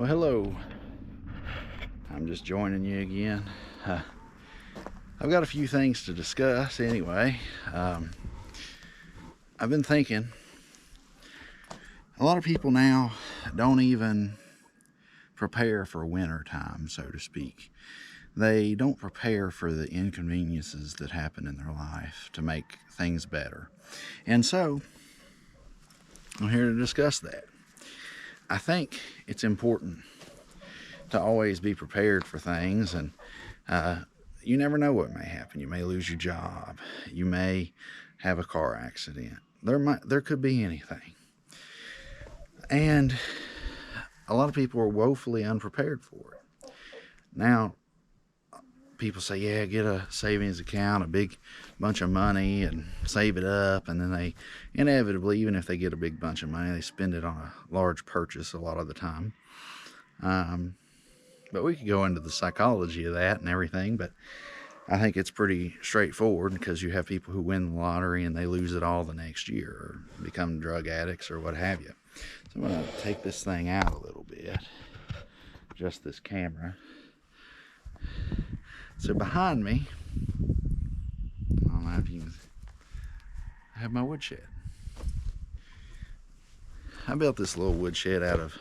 Well, hello. I'm just joining you again. I've got a few things to discuss anyway. I've been thinking, a lot of people now don't even prepare for winter time, so to speak. They don't prepare for the inconveniences that happen in their life to make things better. And so, I'm here to discuss that. I think it's important to always be prepared for things, and you never know what may happen. You may lose your job. You may have a car accident. There could be anything. And a lot of people are woefully unprepared for it. Now, people say, yeah, get a savings account, a big bunch of money, and save it up. And then they inevitably, even if they get a big bunch of money, they spend it on a large purchase a lot of the time. But we could go into the psychology of that and everything, but I think it's pretty straightforward, because you have people who win the lottery and they lose it all the next year, or become drug addicts or what have you. So I'm going to take this thing out a little bit, just this camera. So behind me, I don't know if you can, I have my woodshed. I built this little woodshed out of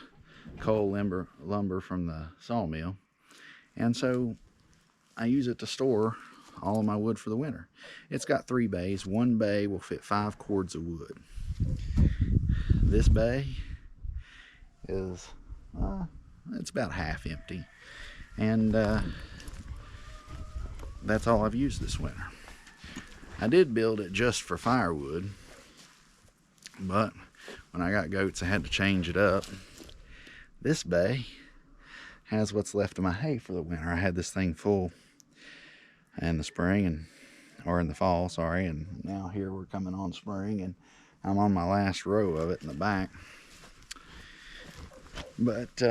coal lumber from the sawmill, and so I use it to store all of my wood for the winter. It's got 3 bays. One bay will fit 5 cords of wood. This bay is it's about half empty, and that's all I've used this winter. I did build it just for firewood, but when I got goats I had to change it up. This bay has what's left of my hay for the winter. I had this thing full in the spring, or in the fall, sorry, and now here we're coming on spring, and I'm on my last row of it in the back. But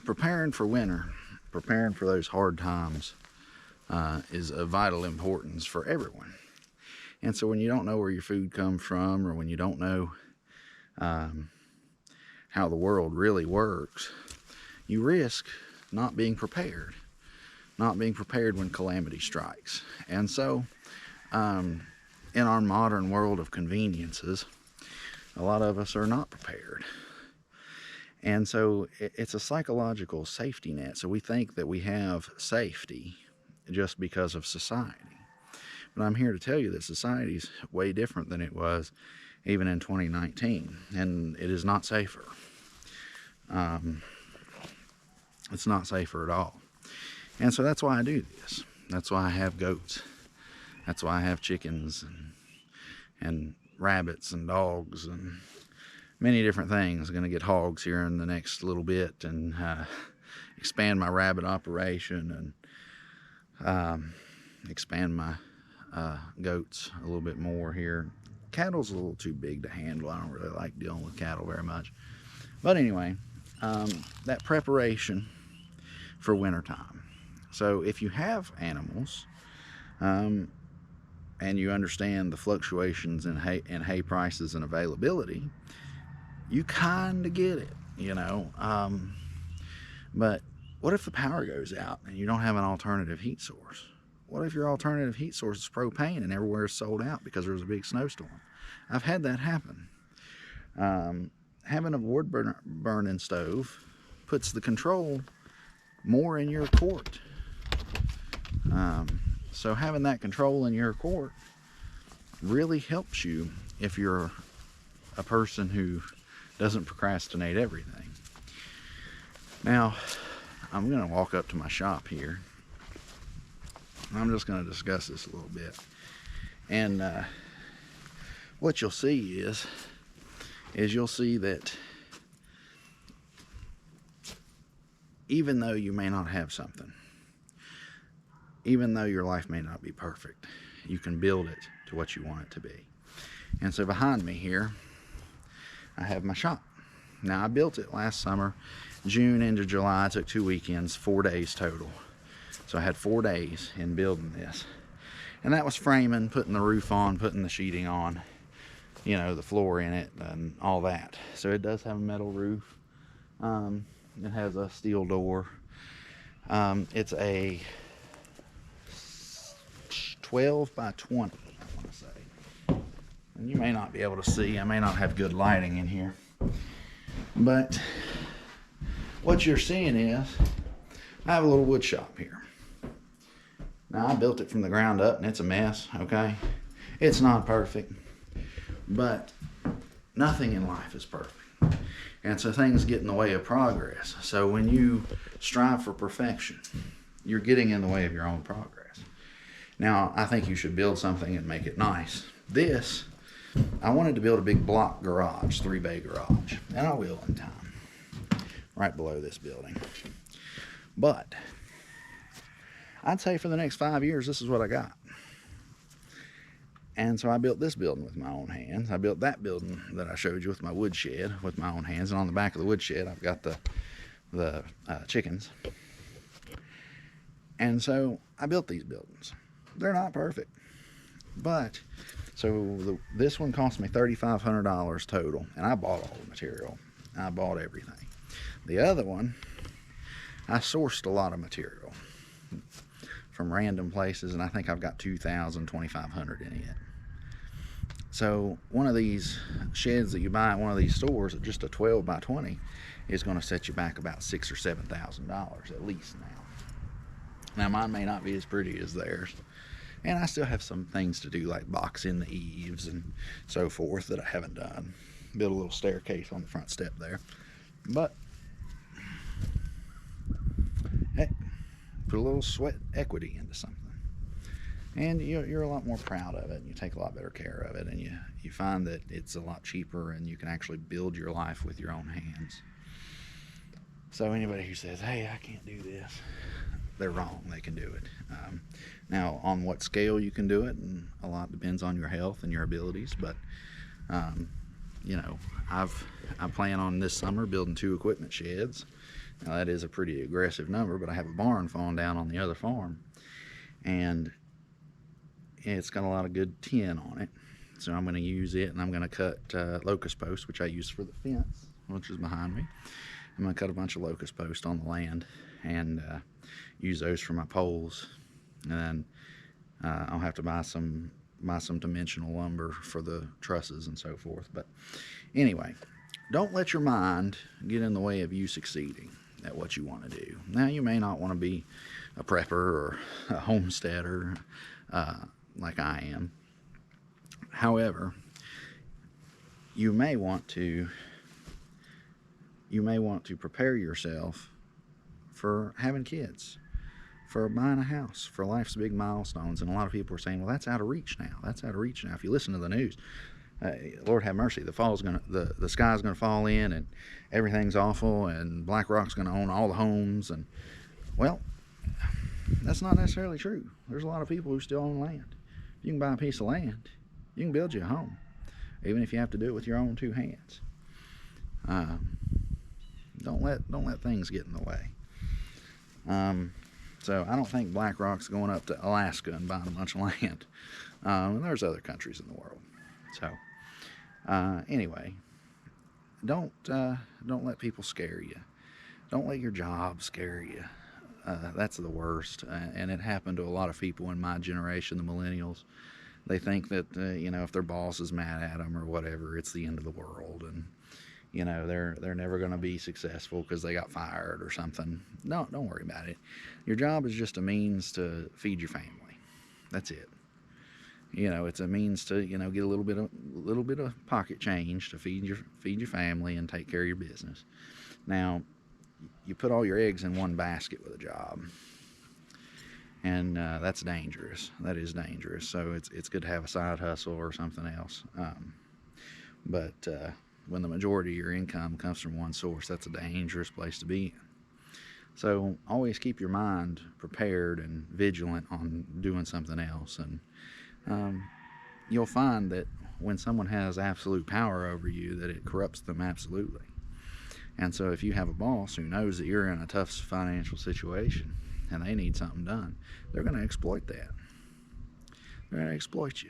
preparing for winter, preparing for those hard times, is of vital importance for everyone. And so when you don't know where your food comes from, or when you don't know how the world really works, you risk not being prepared when calamity strikes. And so in our modern world of conveniences, a lot of us are not prepared. And so it's a psychological safety net. So we think that we have safety just because of society. But I'm here to tell you that society's way different than it was even in 2019, and it is not safer. It's not safer at all. And so that's why I do this. That's why I have goats. That's why I have chickens and rabbits and dogs and many different things. I'm going to get hogs here in the next little bit, and expand my rabbit operation, and expand my goats a little bit more here. Cattle's a little too big to handle. I don't really like dealing with cattle very much. But anyway, that preparation for wintertime. So if you have animals, and you understand the fluctuations in hay prices and availability, you kind of get it, you know. But what if the power goes out and you don't have an alternative heat source? What if your alternative heat source is propane and everywhere is sold out because there was a big snowstorm? I've had that happen. Having a wood burning stove puts the control more in your court. So having that control in your court really helps you if you're a person who doesn't procrastinate everything. Now, I'm going to walk up to my shop here. I'm just going to discuss this a little bit. And what you'll see is you'll see that even though you may not have something, even though your life may not be perfect, you can build it to what you want it to be. And so behind me here, I have my shop. Now, I built it last summer, June into July. I took 2 weekends, 4 days total. So I had 4 days in building this. And that was framing, putting the roof on, putting the sheeting on, you know, the floor in it and all that. So it does have a metal roof. It has a steel door. It's a 12 by 20, I want to say. And you may not be able to see. I may not have good lighting in here. But what you're seeing is I have a little wood shop here. Now, I built it from the ground up, and it's a mess, okay? It's not perfect, but nothing in life is perfect. And so things get in the way of progress. So when you strive for perfection, you're getting in the way of your own progress. Now, I think you should build something and make it nice. This, I wanted to build a big block garage, 3-bay garage, and I will in time, right below this building. But I'd say for the next 5 years, this is what I got. And so I built this building with my own hands. I built that building that I showed you with my wood shed with my own hands. And on the back of the wood shed, I've got the chickens. And so I built these buildings. They're not perfect. But, so this one cost me $3,500 total. And I bought all the material. I bought everything. The other one, I sourced a lot of material from random places, and I think I've got $2,500 in it. So one of these sheds that you buy at one of these stores, just a 12 by 20, is going to set you back about $6,000 or $7,000 at least now. Now mine may not be as pretty as theirs, and I still have some things to do like boxing the eaves and so forth that I haven't done. Build a little staircase on the front step there, but hey, put a little sweat equity into something, and you're a lot more proud of it, and you take a lot better care of it, and you find that it's a lot cheaper, and you can actually build your life with your own hands. So anybody who says, hey, I can't do this, they're wrong. They can do it. Now, on what scale you can do it, and a lot depends on your health and your abilities, but you know, I plan on this summer building 2 equipment sheds. Now that is a pretty aggressive number, but I have a barn falling down on the other farm, and it's got a lot of good tin on it. So I'm going to use it, and I'm going to cut locust posts, which I use for the fence, which is behind me. I'm going to cut a bunch of locust posts on the land and use those for my poles. And then I'll have to buy some dimensional lumber for the trusses and so forth. But anyway, don't let your mind get in the way of you succeeding at what you want to do. Now, you may not want to be a prepper or a homesteader like I am. However, you may want to prepare yourself for having kids, for buying a house, for life's big milestones. And a lot of people are saying, well, that's out of reach now. That's out of reach now. If you listen to the news, Lord have mercy, the sky's gonna fall in, and everything's awful, and BlackRock's gonna own all the homes. And well, that's not necessarily true. There's a lot of people who still own land. If you can buy a piece of land, you can build you a home, even if you have to do it with your own 2 hands. Don't let things get in the way. So I don't think BlackRock's going up to Alaska and buying a bunch of land. There's other countries in the world. So anyway, don't let people scare you. Don't let your job scare you. That's the worst, and it happened to a lot of people in my generation, the millennials. They think that you know, if their boss is mad at them or whatever, it's the end of the world, and you know, they're never going to be successful because they got fired or something. No, don't worry about it. Your job is just a means to feed your family. That's it. You know, it's a means to, you know, get a little bit of pocket change to feed your family and take care of your business. Now, you put all your eggs in one basket with a job, and that's dangerous. That is dangerous. So it's good to have a side hustle or something else. But when the majority of your income comes from one source, that's a dangerous place to be in. So always keep your mind prepared and vigilant on doing something else, and you'll find that when someone has absolute power over you, that it corrupts them absolutely. And so if you have a boss who knows that you're in a tough financial situation and they need something done, they're going to exploit that. They're going to exploit you.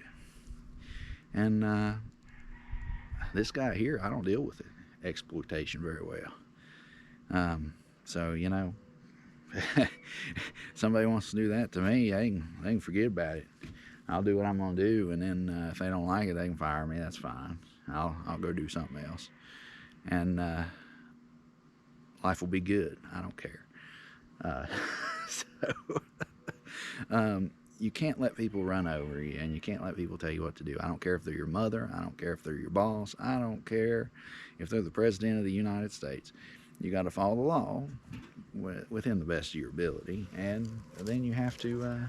And this guy here, I don't deal with it, exploitation very well. So, you know, somebody wants to do that to me, they can forget about it. I'll do what I'm gonna do, and then if they don't like it, they can fire me. That's fine. I'll go do something else, and life will be good. I don't care. Uh, so you can't let people run over you, and you can't let people tell you what to do. I don't care if they're your mother. I don't care if they're your boss. I don't care if they're the president of the United States. You got to follow the law within the best of your ability, and then you have to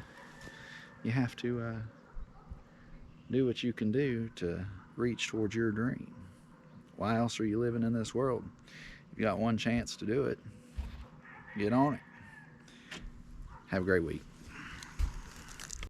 do what you can do to reach towards your dream. Why else are you living in this world? You got one chance to do it. Get on it. Have a great week.